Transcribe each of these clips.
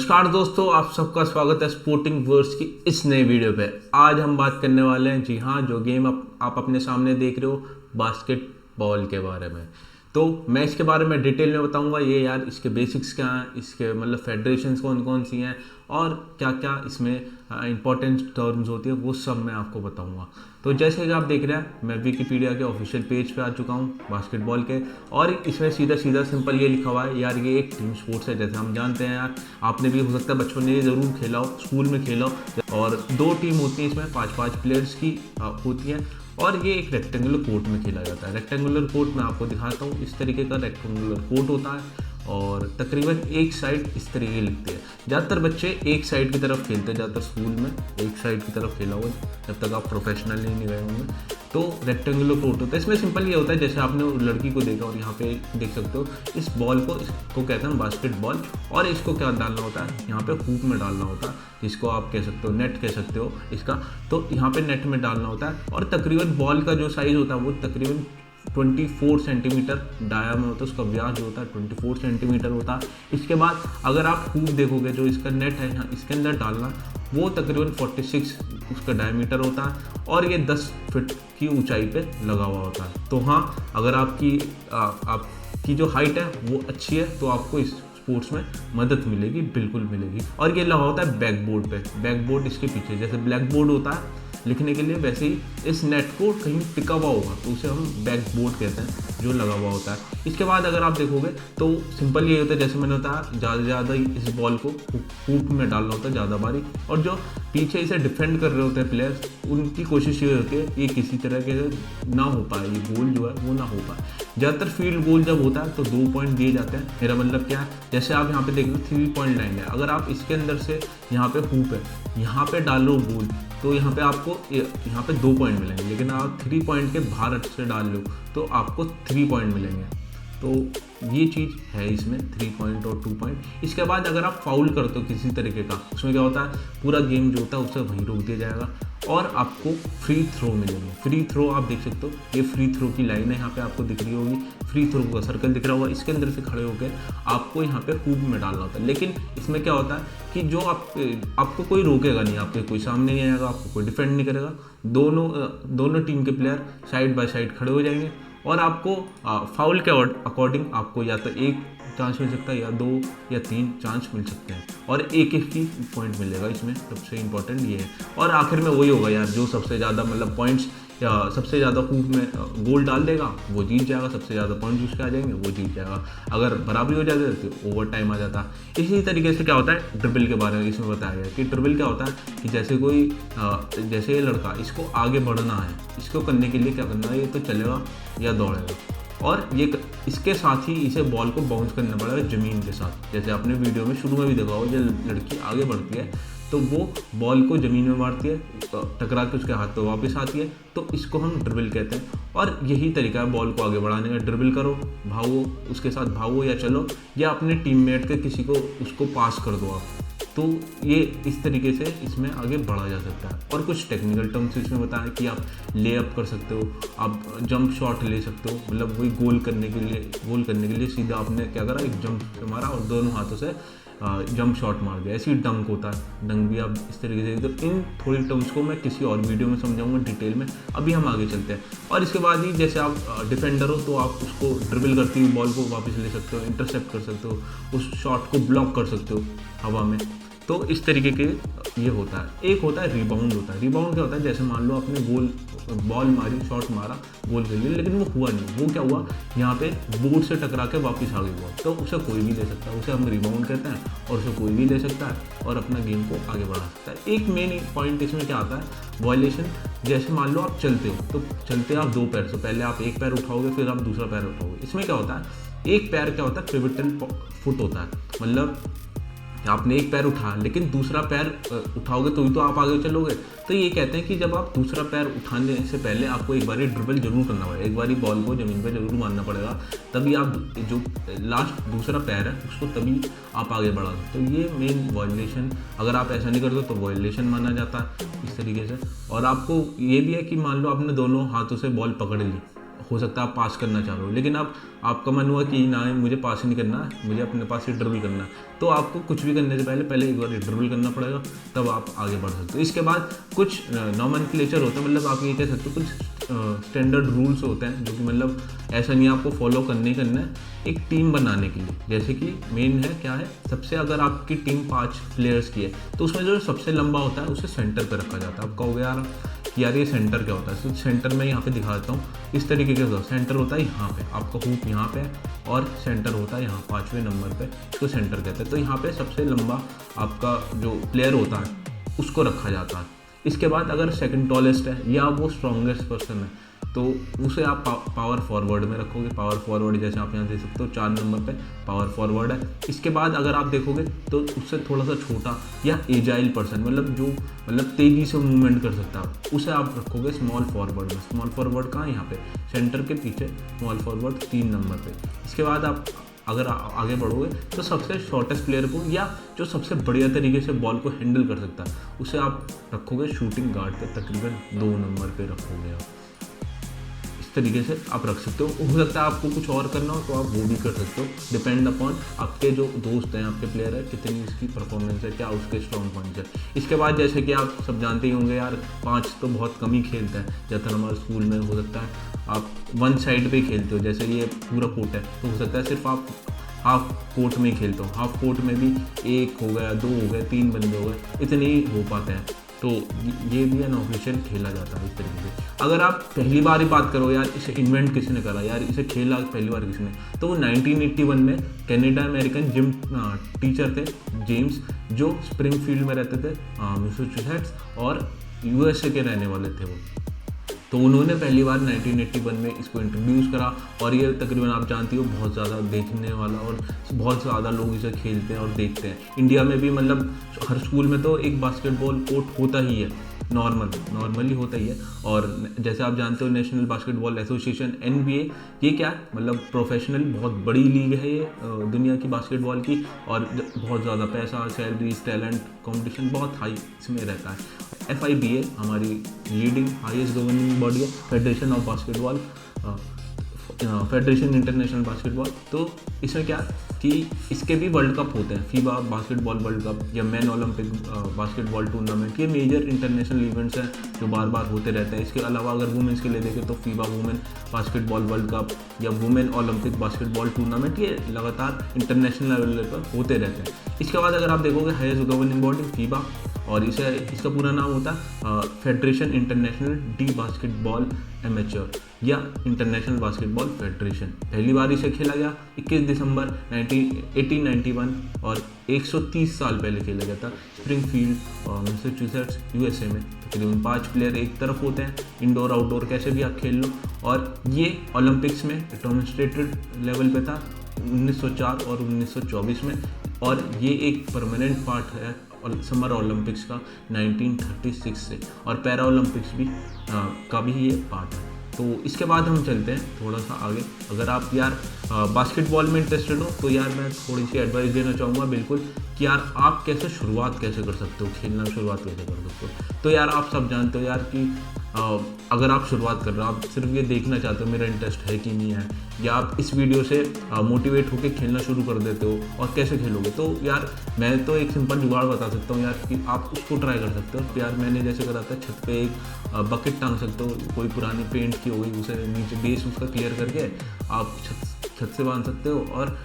नमस्कार दोस्तों, आप सबका स्वागत है स्पोर्टिंग वर्ड्स की इस नए वीडियो पे। आज हम बात करने वाले हैं, जी हाँ, जो गेम आप अपने सामने देख रहे हो, बास्केटबॉल के बारे में। तो मैं इसके बारे में डिटेल में बताऊंगा। ये यार इसके बेसिक्स क्या हैं, इसके मतलब फेडरेशंस कौन कौन सी हैं और क्या क्या इसमें इंपॉर्टेंट टर्म्स होती है, वो सब मैं आपको बताऊंगा। तो जैसे कि आप देख रहे हैं, मैं विकिपीडिया के ऑफिशियल पेज पे आ चुका हूँ बास्केटबॉल के, और इसमें सीधा सीधा सिंपल ये लिखा हुआ है यार, ये एक टीम स्पोर्ट्स है। जैसे हम जानते हैं यार, आपने भी हो सकता है बचपन में ये ज़रूर खेला हो, स्कूल में खेला हो। और 2 टीम होती हैं इसमें, 5-5 प्लेयर्स की होती हैं, और ये एक रेक्टेंगुलर कोर्ट में खेला जाता है। रेक्टेंगुलर कोर्ट में आपको दिखाता हूँ, इस तरीके का रेक्टेंगुलर कोर्ट होता है और तकरीबन एक साइड इस तरीके लिखते हैं। ज़्यादातर बच्चे एक साइड की तरफ खेलते हैं, ज़्यादातर स्कूल में एक साइड की तरफ खेला हुआ, जब तक आप प्रोफेशनल नहीं गए होंगे। तो रेक्टेंगुलर कोर्ट होता है। इसमें सिंपल ये होता है, जैसे आपने लड़की को देखा और यहाँ पे देख सकते हो, इस बॉल को, इसको कहते हैं बास्केटबॉल, और इसको क्या डालना होता है, यहाँ पे हूप में डालना होता है, जिसको आप कह सकते हो नेट कह सकते हो इसका। तो यहाँ पे नेट में डालना होता है, और तकरीबन बॉल का जो साइज़ होता है वो तकरीबन 24 सेंटीमीटर डाया में होता है। उसका व्यास जो होता है 24 सेंटीमीटर होता है। इसके बाद अगर आप हूप देखोगे, जो इसका नेट है यहाँ इसके अंदर डालना, वो तकरीबन 46 उसका डायमीटर होता है, और ये 10 फीट की ऊंचाई पे लगा हुआ होता है। तो हाँ, अगर आपकी जो हाइट है वो अच्छी है, तो आपको इस स्पोर्ट्स में मदद मिलेगी, बिल्कुल मिलेगी। और ये लगा होता है बैकबोर्ड पे, बैकबोर्ड इसके पीछे, जैसे ब्लैक बोर्ड होता है लिखने के लिए, वैसे ही इस नेट को कहीं टिका हुआ होगा, तो उसे हम बैकबोर्ड कहते हैं, जो लगा हुआ होता है। इसके बाद अगर आप देखोगे तो सिंपल ये होता है, जैसे मैंने बताया, ज़्यादा से ज़्यादा इस बॉल को हूप में डालना होता है, ज़्यादा बारी, और जो पीछे इसे डिफेंड कर रहे होते हैं प्लेयर्स, उनकी कोशिश ये होती है ये किसी तरह के ना हो पाए, ये गोल जो है वो ना हो पाए। ज़्यादातर फील्ड गोल जब होता है तो 2 पॉइंट दिए जाते हैं। मेरा मतलब क्या है, जैसे आप यहाँ पे देख रहे हो 3 पॉइंट लाइन है, अगर आप इसके अंदर से यहाँ पे हूप है, यहाँ पे डालो गोल, तो यहाँ पे आपको यहाँ पे 2 पॉइंट मिलेंगे। लेकिन आप 3 पॉइंट के बाहर से डाल लो तो आपको 3 पॉइंट मिलेंगे। तो ये चीज़ है इसमें, 3 पॉइंट और 2 पॉइंट। इसके बाद अगर आप फाउल करते हो किसी तरीके का, उसमें क्या होता है, पूरा गेम जो होता है उसे वहीं रोक दिया जाएगा, और आपको फ्री थ्रो मिलेंगे। फ्री थ्रो आप देख सकते हो, ये फ्री थ्रो की लाइन है, यहाँ पे आपको दिख रही होगी, फ्री थ्रो का सर्कल दिख रहा होगा, इसके अंदर से खड़े होकर आपको यहाँ पे हूप में डालना होता है। लेकिन इसमें क्या होता है कि जो आपको कोई रोकेगा नहीं, आपके कोई सामने नहीं आएगा, आपको कोई डिफेंड नहीं करेगा। दोनों टीम के प्लेयर साइड बाय साइड खड़े हो जाएंगे, और आपको फाउल के अकॉर्डिंग आपको या तो 1 चांस मिल सकता है, या 2 या 3 चांस मिल सकते हैं, और एक ही पॉइंट मिलेगा। इसमें सबसे इम्पोर्टेंट ये है। और आखिर में वही होगा यार, जो सबसे ज़्यादा मतलब पॉइंट्स या सबसे ज़्यादा हूप में गोल डाल देगा वो जीत जाएगा, सबसे ज़्यादा पॉइंट्स उसके आ जाएंगे वो जीत जाएगा। अगर बराबरी हो जाती है तो ओवर टाइम आ जाता है। इसी तरीके से क्या होता है, ड्रिबल के बारे में इसमें बताया गया कि ड्रिबल क्या होता है कि जैसे ये लड़का, इसको आगे बढ़ना है, इसको करने के लिए क्या करना है, ये तो चलेगा या दौड़ेगा, और ये इसके साथ ही इसे बॉल को बाउंस करना पड़ेगा ज़मीन के साथ। जैसे आपने वीडियो में शुरू में भी देखा हो, जब लड़की आगे बढ़ती है तो वो बॉल को ज़मीन में मारती है, टकरा के उसके हाथ पे वापस आती है, तो इसको हम ड्रिबल कहते हैं। और यही तरीका है बॉल को आगे बढ़ाने का, ड्रिबल करो, भागो, उसके साथ भागो या चलो, या अपने टीममेट के किसी को उसको पास कर दो आप। तो ये इस तरीके से इसमें आगे बढ़ा जा सकता है। और कुछ टेक्निकल टर्म्स इसमें बताया कि आप ले अप कर सकते हो, आप जंप शॉट ले सकते हो, मतलब वही गोल करने के लिए सीधा आपने क्या करा, एक जंप से मारा और दोनों हाथों से जंप शॉट मार दिया। ऐसे ही डंक होता है, डंक भी आप इस तरीके से। तो इन थोड़ी टर्म्स को मैं किसी और वीडियो में समझाऊंगा डिटेल में, अभी हम आगे चलते हैं। और इसके बाद ही जैसे आप डिफेंडर हो तो आप उसको ड्रिबल करती हुई बॉल को वापस ले सकते हो, इंटरसेप्ट कर सकते हो, उस शॉट को ब्लॉक कर सकते हो हवा में। तो इस तरीके के ये होता है। एक होता है रिबाउंड होता है। रिबाउंड क्या होता है, जैसे मान लो आपने बॉल मारी, शॉट मारा गोल के लिए, लेकिन वो हुआ नहीं, वो क्या हुआ, यहाँ पे बोर्ड से टकरा के वापस आ गई बॉल, तो उसे कोई भी ले सकता है, उसे हम रिबाउंड कहते हैं, और उसे कोई भी ले सकता है और अपना गेम को आगे बढ़ा सकता है। एक मेन पॉइंट इसमें क्या आता है, वायलेशन। जैसे मान लो आप चलते हो, तो चलते आप 2 पैर से, पहले आप एक पैर उठाओगे फिर आप दूसरा पैर उठाओगे। इसमें क्या होता है, एक पैर क्या होता है, पिवटल फुट होता है, मतलब आपने एक पैर उठा लेकिन दूसरा पैर उठाओगे तो ही तो आप आगे चलोगे। तो ये कहते हैं कि जब आप दूसरा पैर उठाने से पहले आपको एक बारी ड्रिबल जरूर करना पड़ेगा, एक बारी बॉल को ज़मीन पे जरूर मारना पड़ेगा, तभी आप जो लास्ट दूसरा पैर है उसको तभी आप आगे बढ़ा सकते हो। ये मेन वायलेशन, अगर आप ऐसा नहीं करते तो वायलेशन माना जाता है इस तरीके से। और आपको ये भी है कि मान लो आपने दोनों हाथों से बॉल पकड़ ली हो सकता है आप पास करना चाह रहे हो, लेकिन अब आपका मन हुआ कि ना मुझे पास नहीं करना है, मुझे अपने पास ही ड्रिबल करना है, तो आपको कुछ भी करने से पहले एक बार ड्रिबल करना पड़ेगा, तब आप आगे बढ़ सकते हो। इसके बाद कुछ नॉमेनक्लेचर होता है, मतलब आप ये कह सकते हो कुछ स्टैंडर्ड रूल्स होते हैं जो कि मतलब ऐसा नहीं आपको फॉलो करने ही करना है एक टीम बनाने के लिए। जैसे कि मेन है क्या है, सबसे अगर आपकी टीम 5 प्लेयर्स की है तो उसमें जो सबसे लंबा होता है उसे सेंटर पे रखा जाता है। आप कहोगे यार ये सेंटर क्या होता है, तो सेंटर में यहाँ पे दिखा देता हूँ। इस तरीके के होता है, सेंटर होता है यहाँ पे, आपका हुप यहाँ पे और सेंटर होता है यहाँ 5वें नंबर पे, इसको सेंटर कहते हैं। तो यहाँ पे सबसे लंबा आपका जो प्लेयर होता है उसको रखा जाता है। इसके बाद अगर सेकंड टॉलेस्ट है या वो स्ट्रॉन्गेस्ट पर्सन है तो उसे आप पावर फॉरवर्ड में रखोगे। पावर फॉरवर्ड जैसे आप यहाँ देख सकते हो 4 नंबर पे पावर फॉरवर्ड है। इसके बाद अगर आप देखोगे तो उससे थोड़ा सा छोटा या एजाइल पर्सन, मतलब तेज़ी से मूवमेंट कर सकता है, उसे आप रखोगे स्मॉल फॉरवर्ड में। स्मॉल फॉरवर्ड कहाँ, यहाँ पे सेंटर के पीछे स्मॉल फॉरवर्ड 3 नंबर पे। इसके बाद आप अगर आगे बढ़ोगे तो सबसे शॉर्टेस्ट प्लेयर को या जो सबसे बढ़िया तरीके से बॉल को हैंडल कर सकता है उसे आप रखोगे शूटिंग गार्ड पे, तकरीबन 2 नंबर पे रखोगे आप। इस तरीके से आप रख सकते हो सकता है आपको कुछ और करना हो तो आप वो भी कर सकते हो, डिपेंड अपॉन आपके जो दोस्त हैं, आपके प्लेयर है, कितनी इसकी परफॉर्मेंस है, क्या उसके स्ट्रॉन्ग पॉइंट्स है। इसके बाद जैसे कि आप सब जानते ही होंगे यार 5 तो बहुत कम ही खेलता है। जैसा हमारे स्कूल में हो सकता है आप वन साइड पे ही खेलते हो, जैसे ये पूरा कोर्ट है तो हो सकता है सिर्फ आप हाफ कोर्ट में ही खेलते हो। हाफ कोर्ट में भी 1 हो गया, 2 हो गए, 3 बंदे हो गए, इतने ही हो पाते हैं। तो ये भी अनऑफिशियल खेला जाता है इस तरीके से। अगर आप पहली बार ही बात करो यार इसे इन्वेंट किसने करा, यार इसे खेला पहली बार किसने, तो वो 1981 में कनाडा अमेरिकन जिम टीचर थे जेम्स, जो स्प्रिंगफील्ड में रहते थे मैसाचुसेट्स और यूएसए के रहने वाले थे वो। तो उन्होंने पहली बार 1981 में इसको इंट्रोड्यूस करा और ये तकरीबन आप जानती हो बहुत ज़्यादा देखने वाला और बहुत ज़्यादा लोग इसे खेलते हैं और देखते हैं। इंडिया में भी मतलब हर स्कूल में तो एक बास्केटबॉल कोर्ट होता ही है, नॉर्मली होता ही है। और जैसे आप जानते हो नेशनल बास्केटबॉल एसोसिएशन NBA, ये क्या है मतलब प्रोफेशनल बहुत बड़ी लीग है ये दुनिया की बास्केटबॉल की, और बहुत ज़्यादा पैसा, सैलरीज, टैलेंट, कंपटीशन बहुत हाई इसमें रहता है। FIBA हमारी लीडिंग हाईएस्ट गवर्निंग बॉडी है, federation of basketball, federation international basketball. तो इसमें क्या कि इसके भी वर्ल्ड कप होते हैं, फीबा बास्केटबॉल वर्ल्ड कप या मैन ओलंपिक बास्केटबॉल टूर्नामेंट, ये मेजर इंटरनेशनल इवेंट्स हैं जो बार बार होते रहते हैं। इसके अलावा अगर वुमेंस के लिए देखें तो FIBA women basketball world cup या वुमेन ओलंपिक बास्केटबॉल टूर्नामेंट, ये लगातार इंटरनेशनल लेवल पर होते रहते हैं। इसके बाद अगर आप देखोगे हाईएस्ट गवर्निंग बॉडी फीबा, और इसका पूरा नाम होता है federation international D basketball amateur या इंटरनेशनल बास्केटबॉल फेडरेशन। पहली बार इसे खेला गया 21 दिसंबर 1891 और 130 साल पहले खेला गया था स्प्रिंगफील्ड मैसाचुसेट्स USA में। तकरीबन 5 प्लेयर एक तरफ होते हैं, इंडोर आउटडोर कैसे भी आप खेल लो। और ये ओलंपिक्स में डेमोन्स्ट्रेटेड लेवल पे था 1904 और 1924 में, और ये एक परमानेंट पार्ट है और समर ओलंपिक्स का 1936 से, और पैरा ओलंपिक्स भी का भी ये पार्ट है। तो इसके बाद हम चलते हैं थोड़ा सा आगे। अगर आप यार बास्केटबॉल में इंटरेस्टेड हो तो यार मैं थोड़ी सी एडवाइस देना चाहूँगा बिल्कुल कि यार आप शुरुआत कैसे कर सकते हो, खेलना शुरुआत कैसे कर सकते हो। तो यार आप सब जानते हो यार कि अगर आप शुरुआत कर रहे हो, आप सिर्फ ये देखना चाहते हो मेरा इंटरेस्ट है कि नहीं है, या आप इस वीडियो से मोटिवेट होकर खेलना शुरू कर देते हो और कैसे खेलोगे, तो यार मैं तो एक सिंपल जुगाड़ बता सकता हूँ यार कि आप उसको ट्राई कर सकते हो। तो यार मैंने जैसे करा था, छत पे एक बकेट टांग सकते हो, कोई पुरानी पेंट की हो गई उसे नीचे बेस उसका क्लियर करके आप छत से बांध सकते हो, और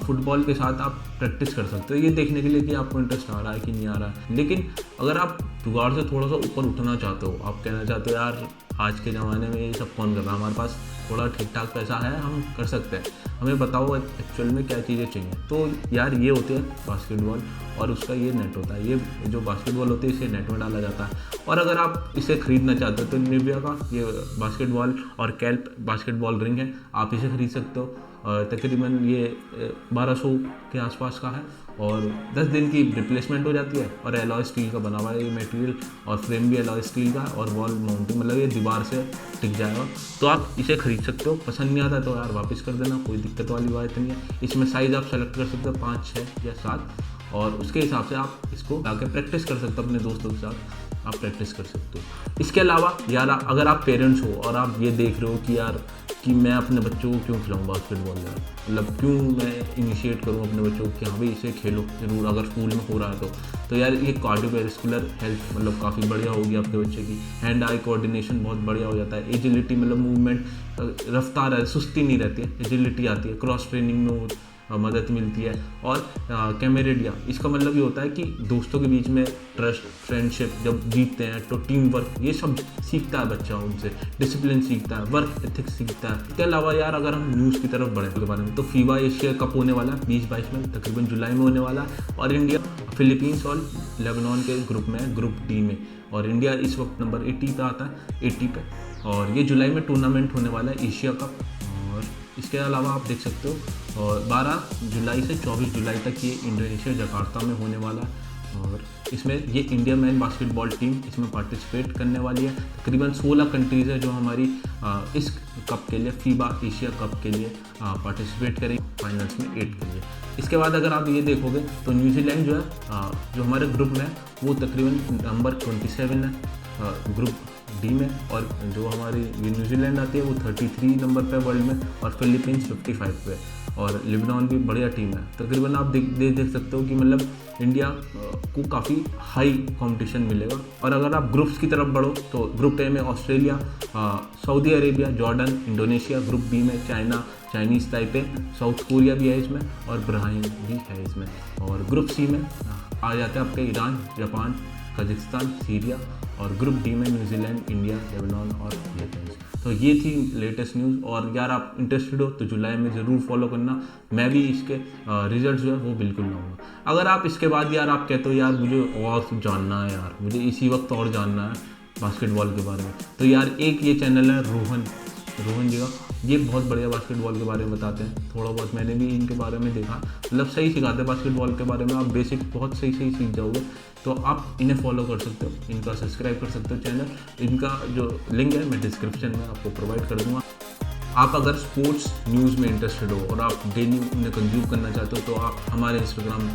फुटबॉल के साथ आप प्रैक्टिस कर सकते हो, ये देखने के लिए कि आपको इंटरेस्ट आ रहा है कि नहीं आ रहा है। लेकिन अगर आप जुगाड़ से थोड़ा सा ऊपर उठना चाहते हो, आप कहना चाहते हो यार आज के ज़माने में ये सब कौन कर रहा है, हमारे पास थोड़ा ठीक ठाक पैसा है, हम कर सकते हैं, हमें बताओ एक्चुअल में क्या चीज़ें चाहिए, तो यार ये होते हैं बास्केटबॉल, और उसका ये नेट होता है। ये जो बास्केटबॉल होती है इसे नेट में डाला जाता है। और अगर आप इसे ख़रीदना चाहते हो तो निविया का ये बास्केटबॉल और कैल्प बास्केटबॉल रिंग है, आप इसे ख़रीद सकते हो। तकरीबन ये 1200 के आसपास का है, और 10 दिन की रिप्लेसमेंट हो जाती है, और एलॉय स्टील का बना हुआ है ये मटेरियल, और फ्रेम भी एलॉय स्टील का, और वॉल माउंटिंग मतलब ये दीवार से टिक जाएगा। तो आप इसे खरीद सकते हो। पसंद नहीं आता तो यार वापस कर देना, कोई दिक्कत वाली बात नहीं है। इसमें साइज़ आप सेलेक्ट कर सकते हो 5, 6 या 7, और उसके हिसाब से आप इसको आके प्रैक्टिस कर सकते हो अपने दोस्तों के साथ। आप प्रैक्टिस कर सकते हो। इसके अलावा यार अगर आप पेरेंट्स हो और आप ये देख रहे हो कि यार कि मैं अपने बच्चों को क्यों खिलाऊँ बास्केटबॉल, यार मतलब क्यों मैं इनिशिएट करूँ अपने बच्चों को कि हाँ भाई इसे खेलो जरूर, अगर स्कूल में हो रहा है तो यार ये कार्डियोवैस्कुलर हेल्थ मतलब काफ़ी बढ़िया होगी आपके बच्चे की। हैंड आई कोऑर्डिनेशन बहुत बढ़िया हो जाता है। एजिलिटी मतलब मूवमेंट, रफ्तार है, सुस्ती नहीं रहती है, एजिलिटी आती है। क्रॉस ट्रेनिंग में मदद मिलती है। और कैमेरेडिया, इसका मतलब ये होता है कि दोस्तों के बीच में ट्रस्ट, फ्रेंडशिप, जब जीतते हैं तो टीम वर्क, ये सब सीखता है बच्चा उनसे। डिसिप्लिन सीखता है, वर्क एथिक्स सीखता है। इसके अलावा यार अगर हम न्यूज़ की तरफ बढ़े के बारे में, तो फीबा एशिया कप होने वाला है 2022 में, तकरीबन जुलाई में होने वाला है। और इंडिया फिलीपींस और लेबनान के ग्रुप में है, ग्रुप डी में। और इंडिया इस वक्त नंबर 80 पे आता है, 80 पे। और ये जुलाई में टूर्नामेंट होने वाला है एशिया कप। और इसके अलावा आप देख सकते हो और 12 जुलाई से 24 जुलाई तक ये इंडोनेशिया जकार्ता में होने वाला है। और इसमें ये इंडिया मैन बास्केटबॉल टीम इसमें पार्टिसिपेट करने वाली है। तकरीबन 16 कंट्रीज़ है जो हमारी इस कप के लिए, फीबा एशिया कप के लिए पार्टिसिपेट करेंगे, फाइनल्स में 8 के लिए। इसके बाद अगर आप ये देखोगे तो न्यूजीलैंड जो है जो हमारे ग्रुप में है वो तकरीबन नंबर 27 है ग्रुप डी में। और जो हमारी न्यूजीलैंड आती है वो 33 नंबर पे वर्ल्ड में। और फिलीपींस 55 पे। और लेबनान भी बढ़िया टीम है। तकरीबन आप देख सकते हो कि मतलब इंडिया को काफ़ी हाई कंपटीशन मिलेगा। और अगर आप ग्रुप्स की तरफ बढ़ो तो ग्रुप ए में Australia, Saudi Arabia, Jordan, Indonesia. Group B में China, Chinese Taipei, South Korea भी है इसमें और बहरीन भी है इसमें। और ग्रुप सी में आ जाते हैं आपके ईरान, जापान, कजाकिस्तान, सीरिया। और ग्रुप डी में न्यूजीलैंड, इंडिया, लेबनान और फिलीपींस। तो ये थी लेटेस्ट न्यूज़। और यार आप इंटरेस्टेड हो तो जुलाई में ज़रूर फॉलो करना। मैं भी इसके रिजल्ट जो है वो बिल्कुल लाऊंगा। अगर आप इसके बाद यार आप कहते हो यार मुझे और जानना है, यार मुझे इसी वक्त और जानना है बास्केटबॉल के बारे में, तो यार एक ये चैनल है रोहन जी का। ये बहुत बढ़िया बास्केटबॉल के बारे में बताते हैं। थोड़ा बहुत मैंने भी इनके बारे में देखा, मतलब सही सिखाते हैं बास्केटबॉल के बारे में। आप बेसिक बहुत सही सीख जाओगे। तो आप इन्हें फॉलो कर सकते हो, इनका सब्सक्राइब कर सकते हो चैनल। इनका जो लिंक है मैं डिस्क्रिप्शन में आपको प्रोवाइड कर दूँगा। आप अगर स्पोर्ट्स न्यूज़ में इंटरेस्टेड हो और आप डेली उन्हें कंज्यूम करना चाहते हो तो आप हमारे इंस्टाग्राम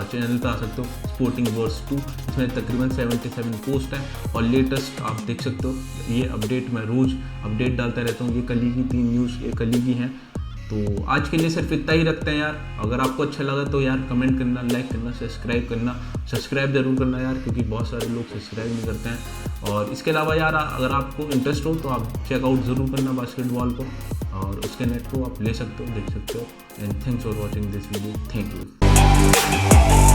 चैनल पर आ सकते हो, स्पोर्टिंग वर्स 2। इसमें तकरीबन 77 पोस्ट है और लेटेस्ट आप देख सकते हो। ये अपडेट मैं रोज़ अपडेट डालता रहता हूँ। ये कल ही की 3 न्यूज़ ये कल ही की हैं। तो आज के लिए सिर्फ इतना ही रखते हैं यार। अगर आपको अच्छा लगा तो यार कमेंट करना, लाइक करना, सब्सक्राइब ज़रूर करना यार, क्योंकि बहुत सारे लोग सब्सक्राइब नहीं करते हैं। और इसके अलावा यार अगर आपको इंटरेस्ट हो तो आप चेकआउट ज़रूर करना बास्केटबॉल को, और उसके नेट को आप ले सकते हो, देख सकते हो। And thanks for watching this video. Thank you.